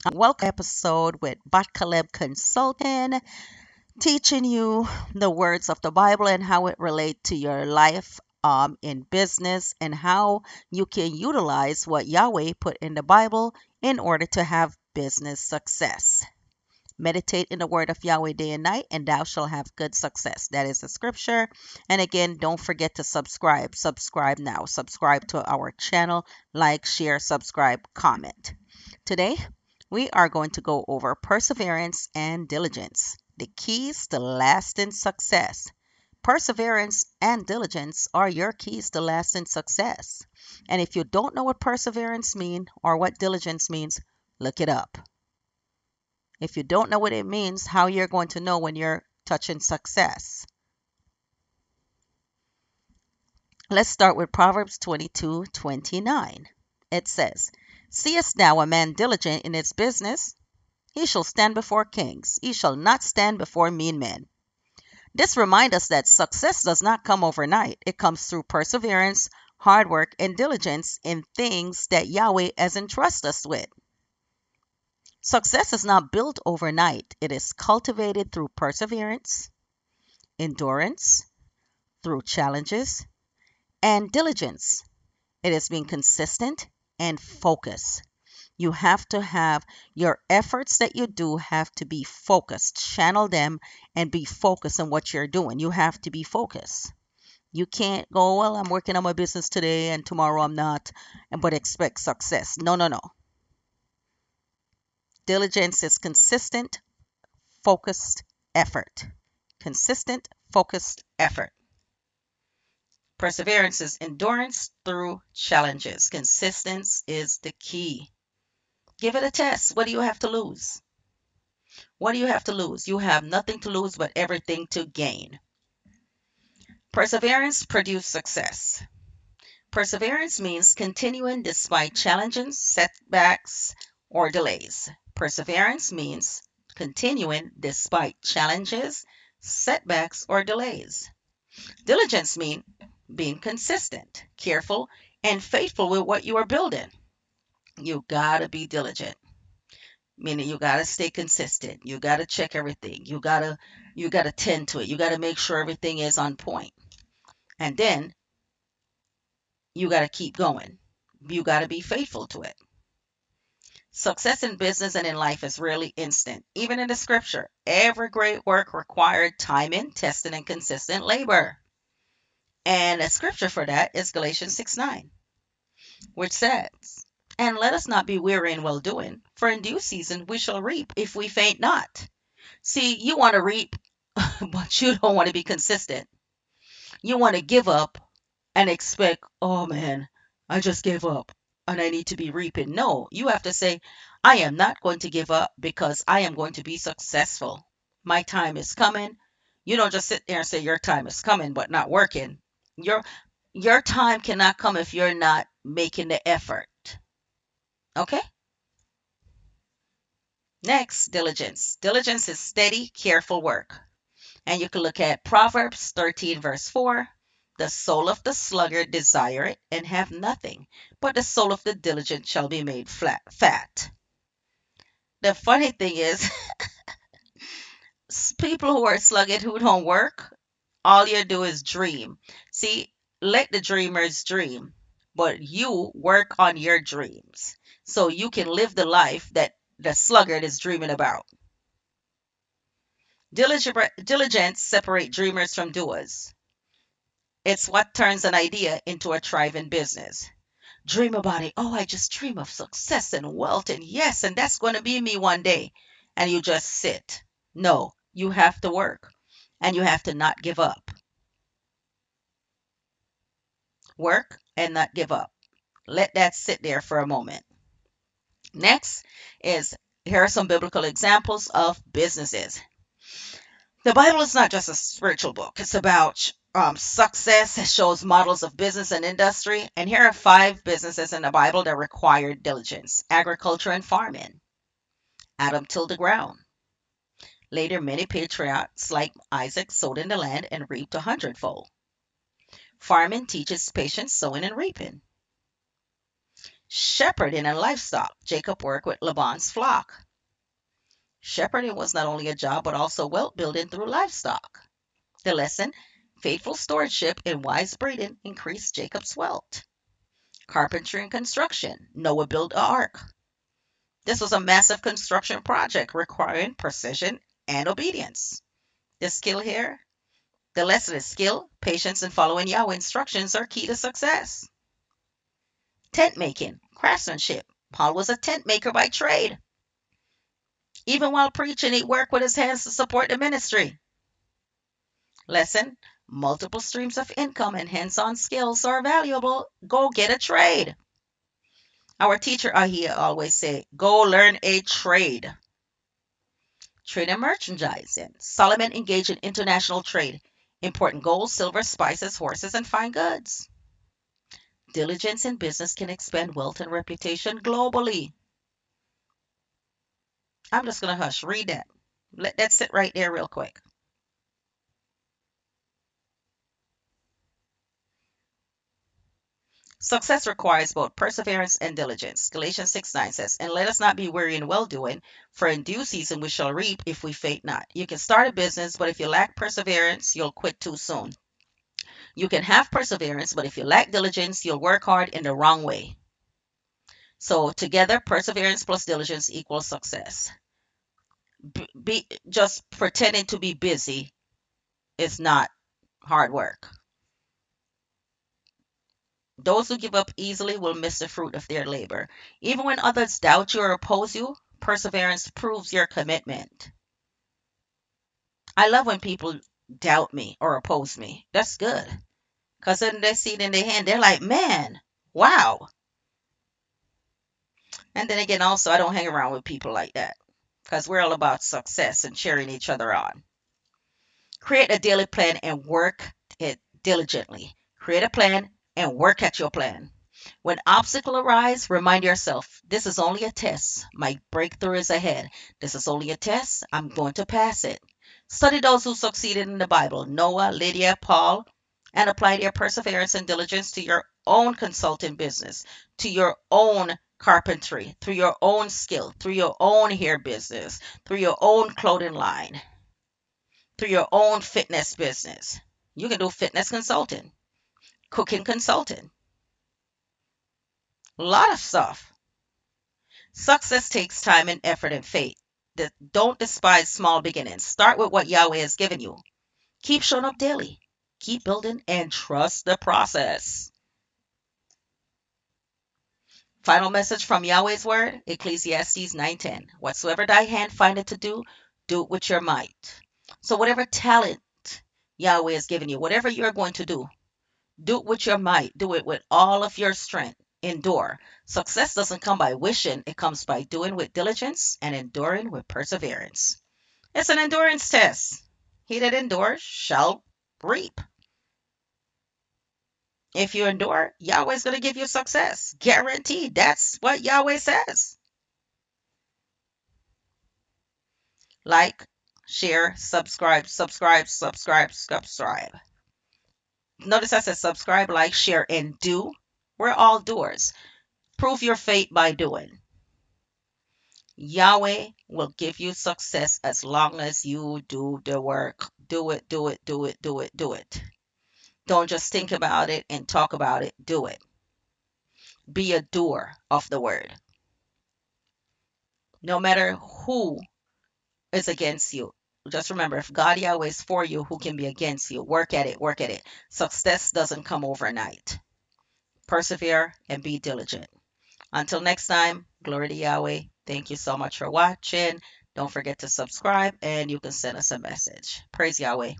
Welcome episode with Bat Caleb Consulting, teaching you the words of the Bible and how it relate to your life in business and how you can utilize what Yahweh put in the Bible in order to have business success. Meditate in the word of Yahweh day and night, and thou shalt have good success. That is the scripture. And again, don't forget to subscribe. Subscribe now. Subscribe to our channel. Like, share, subscribe, comment. Today, we are going to go over perseverance and diligence, the keys to lasting success. Perseverance and diligence are your keys to lasting success. And if you don't know what perseverance means or what diligence means, look it up. If you don't know what it means, how you're going to know when you're touching success? Let's start with Proverbs 22:29. It says, "Seest thou a man diligent in his business? He shall stand before kings. He shall not stand before mean men." This reminds us that success does not come overnight. It comes through perseverance, hard work, and diligence in things that Yahweh has entrusted us with. Success is not built overnight. It is cultivated through perseverance, endurance, through challenges, and diligence. It is being consistent and focused. You have to have your efforts that you do have to be focused. Channel them and be focused on what you're doing. You have to be focused. You can't go, well, I'm working on my business today and tomorrow I'm not, but expect success. No, no, no. Diligence is consistent, focused effort. Consistent, focused effort. Perseverance is endurance through challenges. Consistency is the key. Give it a test. What do you have to lose? What do you have to lose? You have nothing to lose but everything to gain. Perseverance produces success. Perseverance means continuing despite challenges, setbacks, or delays. Perseverance means continuing despite challenges, setbacks, or delays. Diligence means being consistent, careful, and faithful with what you are building. You gotta be diligent, meaning you gotta stay consistent. You gotta check everything. You gotta tend to it. You gotta make sure everything is on point. And then you gotta keep going. You gotta be faithful to it. Success in business and in life is really instant. Even in the scripture, every great work required timing, testing, and consistent labor. And a scripture for that is Galatians 6:9, which says, "And let us not be weary in well doing, for in due season we shall reap if we faint not." See, you want to reap, but you don't want to be consistent. You want to give up and expect, oh man, I just gave up and I need to be reaping. No, you have to say, I am not going to give up because I am going to be successful. My time is coming. You don't just sit there and say your time is coming but not working. Your your time cannot come if you're not making the effort. Okay? Next, diligence. Diligence is steady, careful work. And you can look at Proverbs 13, verse 4. The soul of the sluggard desire it and have nothing, but the soul of the diligent shall be made fat. The funny thing is, people who are sluggard who don't work, all you do is dream. See, let the dreamers dream, but you work on your dreams so you can live the life that the sluggard is dreaming about. Diligence separate dreamers from doers. It's what turns an idea into a thriving business. Dream about it. Oh, I just dream of success and wealth, and yes, and that's going to be me one day. And you just sit. No, you have to work and you have to not give up. Work and not give up. Let that sit there for a moment. Next is here are some biblical examples of businesses. The Bible is not just a spiritual book, it's about success. It shows models of business and industry. And here are 5 businesses in the Bible that required diligence: agriculture and farming. Adam tilled the ground. Later, many patriarchs like Isaac sowed in the land and reaped a hundredfold. Farming teaches patience, sowing, and reaping. Shepherding and livestock. Jacob worked with Laban's flock. Shepherding was not only a job but also wealth building through livestock. The lesson: faithful stewardship and wise breeding increased Jacob's wealth. Carpentry and construction. Noah built an ark. This was a massive construction project requiring precision and obedience. The skill here, the lesson is skill, patience, and following Yahweh instructions are key to success. Tent making, craftsmanship. Paul was a tent maker by trade. Even while preaching, he worked with his hands to support the ministry. Lesson: multiple streams of income and hands-on skills are valuable. Go get a trade. Our teacher Ahia always say, go learn a trade. Trade and merchandising. Solomon engaged in international trade, importing gold, silver, spices, horses, and fine goods. Diligence in business can expand wealth and reputation globally. I'm just going to hush. Read that. Let that sit right there real quick. Success requires both perseverance and diligence. Galatians 6:9 says, and let us not be weary in well doing, for in due season we shall reap if we faint not. You can start a business, but if you lack perseverance, you'll quit too soon. You can have perseverance, but if you lack diligence, you'll work hard in the wrong way. So together, perseverance plus diligence equals success. Just pretending to be busy is not hard work. Those who give up easily will miss the fruit of their labor. Even when others doubt you or oppose you, perseverance proves your commitment. I love when people doubt me or oppose me. That's good. Because then they see it in their hand. They're like, man, wow. And then again, also, I don't hang around with people like that. Because we're all about success and cheering each other on. Create a daily plan and work it diligently. Create a plan and work at your plan. When obstacles arise, remind yourself, this is only a test. My breakthrough is ahead. This is only a test. I'm going to pass it. Study those who succeeded in the Bible, Noah, Lydia, Paul, and apply their perseverance and diligence to your own consulting business, to your own carpentry, through your own skill, through your own hair business, through your own clothing line, through your own fitness business. You can do fitness consulting, cooking consulting, a lot of stuff. Success takes time and effort and faith. Don't despise small beginnings. Start with what Yahweh has given you. Keep showing up daily. Keep building and trust the process. Final message from Yahweh's word, Ecclesiastes 9:10. Whatsoever thy hand findeth to do, do it with your might. So whatever talent Yahweh has given you, whatever you're going to do it with your might. Do it with all of your strength. Endure. Success doesn't come by wishing, it comes by doing with diligence and enduring with perseverance. It's an endurance test. He that endures shall reap. If you endure, Yahweh's going to give you success. Guaranteed. That's what Yahweh says. Like, share, subscribe, subscribe, subscribe, subscribe. Notice I said subscribe, like, share, and do. We're all doers. Prove your faith by doing. Yahweh will give you success as long as you do the work. Do it, do it, do it, do it, do it. Don't just think about it and talk about it. Do it. Be a doer of the word. No matter who is against you. Just remember, if God Yahweh is for you, who can be against you? Work at it, work at it. Success doesn't come overnight. Persevere and be diligent. Until next time, glory to Yahweh. Thank you so much for watching. Don't forget to subscribe and you can send us a message. Praise Yahweh.